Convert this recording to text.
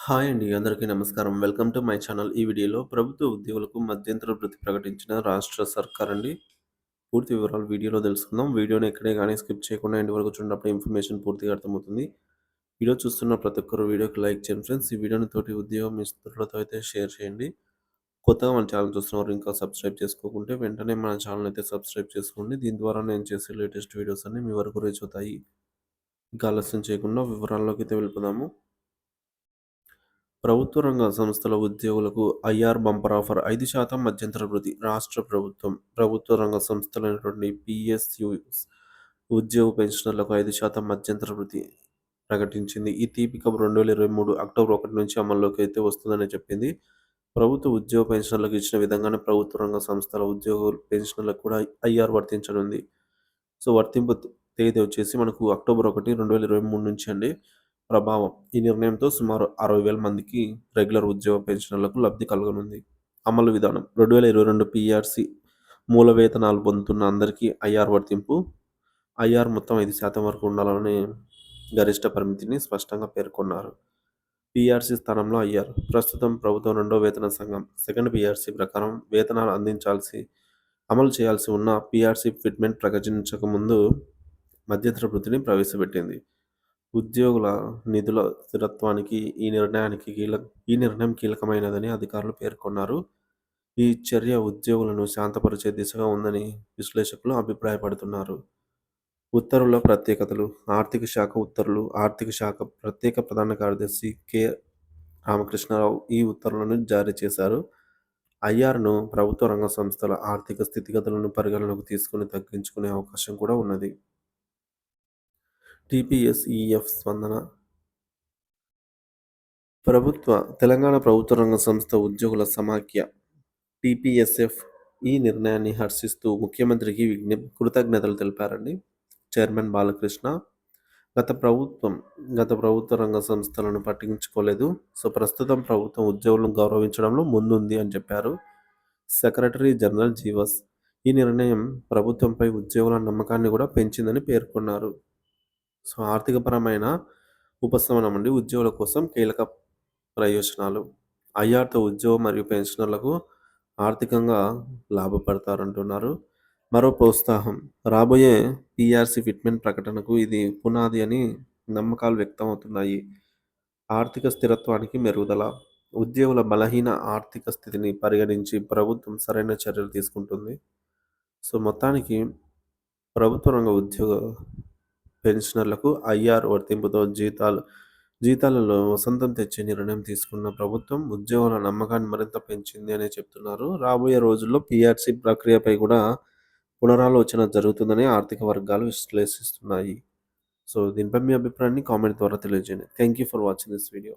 Hi అండి. అందరికీ నమస్కారం. Welcome to my channel. ఈ వీడియోలో ప్రభుత్వ ఉద్యోగులకు మధ్యంతర భృతి ప్రకటించిన రాష్ట్ర సర్కార్ అండి. పూర్తి వివరాలు వీడియోలో తెలుసుకుందాం. వీడియోని ఎక్కడే గానీ స్కిప్ చేయకుండా ఎండ్ వరకు చూడనప్పుడు ఇన్ఫర్మేషన్ పూర్తిగా అర్థమవుతుంది. వీడియో చూస్తున్న ప్రతి ఒక్కరు వీడియోకి లైక్ చేయండి ఫ్రెండ్స్. ఈ వీడియోని తోటి ఉద్యోగ మిత్రులతో అయితే షేర్ చేయండి. కొత్తగా మన ఛానల్ చూస్తున్నవారు ఇంకా సబ్స్క్రైబ్ చేసుకోకుంటే వెంటనే మన ఛానల్ అయితే సబ్స్క్రైబ్ చేసుకోండి. దీని ద్వారా నేను చేసే లేటెస్ట్ వీడియోస్ అన్నీ మీ వరకు రీచ్ అవుతాయి. ఇంకా ఆలస్యం చేయకుండా వివరాల్లోకి అయితే వెళ్ళిపోదాము. ప్రభుత్వ రంగ సంస్థల ఉద్యోగులకు ఐఆర్ బంపర్ ఆఫర్ 5% మధ్యంతర వృద్ధి. రాష్ట్ర ప్రభుత్వం ప్రభుత్వ రంగ సంస్థలైనటువంటి పిఎస్యుస్ ఉద్యోగ పెన్షనర్లకు 5% మధ్యంతర వృద్ధి ప్రకటించింది. ఈ తీపికం 2023 అక్టోబర్ 1 నుంచి అమల్లోకి అయితే వస్తుందని చెప్పింది. ప్రభుత్వ ఉద్యోగ పెన్షనర్లకు ఇచ్చిన విధంగానే ప్రభుత్వ రంగ సంస్థల ఉద్యోగుల పెన్షనర్లకు కూడా ఐఆర్ వర్తించనుంది. సో, వర్తింపు తేదీ వచ్చేసి మనకు అక్టోబర్ 1, 2023 నుంచి అండి ప్రభావం. ఈ నిర్ణయంతో సుమారు 60,000 మందికి రెగ్యులర్ ఉద్యోగ పెన్షనర్లకు లబ్ధి కలగనుంది. అమలు విధానం 2022 పీఆర్సీ మూల వేతనాలు పొందుతున్న అందరికీ ఐఆర్ వర్తింపు. ఐఆర్ మొత్తం 5% వరకు ఉండాలని గరిష్ట పరిమితిని స్పష్టంగా పేర్కొన్నారు. పీఆర్సీ స్థానంలో ఐఆర్. ప్రస్తుతం ప్రభుత్వం రెండో వేతన సంఘం సెకండ్ పీఆర్సీ ప్రకారం వేతనాలు అమలు చేయాల్సి ఉన్న పీఆర్సీ ఫిట్మెంట్ ప్రకటించక ముందు మధ్యంతర వృత్తిని ప్రవేశపెట్టింది. ఉద్యోగుల నిధుల స్థిరత్వానికి ఈ నిర్ణయం కీలకమైనదని అధికారులు పేర్కొన్నారు. ఈ చర్య ఉద్యోగులను శాంతపరిచే దిశగా ఉందని విశ్లేషకులు అభిప్రాయపడుతున్నారు. ఉత్తర్వుల ప్రత్యేకతలు. ఆర్థిక శాఖ ప్రత్యేక ప్రధాన కార్యదర్శి కె. రామకృష్ణారావు ఈ ఉత్తర్వులను జారీ చేశారు. ఐఆర్‌ను ప్రభుత్వ రంగ సంస్థల ఆర్థిక స్థితిగతులను పరిగణనలోకి తీసుకొని తగ్గించుకునే అవకాశం కూడా ఉన్నది. టీపీఎస్ఈఎఫ్ స్పందన. తెలంగాణ ప్రభుత్వ రంగ సంస్థ ఉద్యోగుల సమాఖ్య టీపీఎస్ఎఫ్ ఈ నిర్ణయాన్ని హర్షిస్తూ ముఖ్యమంత్రికి కృతజ్ఞతలు తెలిపారండి. చైర్మన్ బాలకృష్ణ గత ప్రభుత్వ రంగ సంస్థలను పట్టించుకోలేదు. సో, ప్రస్తుతం ప్రభుత్వం ఉద్యోగులను గౌరవించడంలో ముందుంది అని చెప్పారు. సెక్రటరీ జనరల్ జీవస్ ఈ నిర్ణయం ప్రభుత్వంపై ఉద్యోగుల నమ్మకాన్ని కూడా పెంచిందని పేర్కొన్నారు. సో, ఆర్థికపరమైన ఉపశమనం అండి. ఉద్యోగుల కోసం కీలక ప్రయోజనాలు. ఐఆర్‌తో ఉద్యోగం మరియు పెన్షనర్లకు ఆర్థికంగా లాభపడతారంటున్నారు. మరో ప్రోత్సాహం. రాబోయే పీఆర్సీ ఫిట్మెంట్ ప్రకటనకు ఇది పునాది అని నమ్మకాలు వ్యక్తమవుతున్నాయి. ఆర్థిక స్థిరత్వానికి మెరుగుదల. ఉద్యోగుల బలహీన ఆర్థిక స్థితిని పరిగణించి ప్రభుత్వం సరైన చర్యలు తీసుకుంటుంది. సో, మొత్తానికి ప్రభుత్వ రంగ ఉద్యోగ పెన్షనర్లకు ఐఆర్ వర్తింపుతో జీతాలలో వసంతం తెచ్చే నిర్ణయం తీసుకున్న ప్రభుత్వం ఉద్యోగుల నమ్మకాన్ని మరింత పెంచింది అని చెప్తున్నారు. రాబోయే రోజుల్లో పీఆర్సీ ప్రక్రియపై కూడా పునరాలోచన జరుగుతుందని ఆర్థిక వర్గాలు విశ్లేషిస్తున్నాయి. సో, దీనిపై మీ అభిప్రాయాన్ని కామెంట్ ద్వారా తెలియజేయండి. Thank you for watching this video.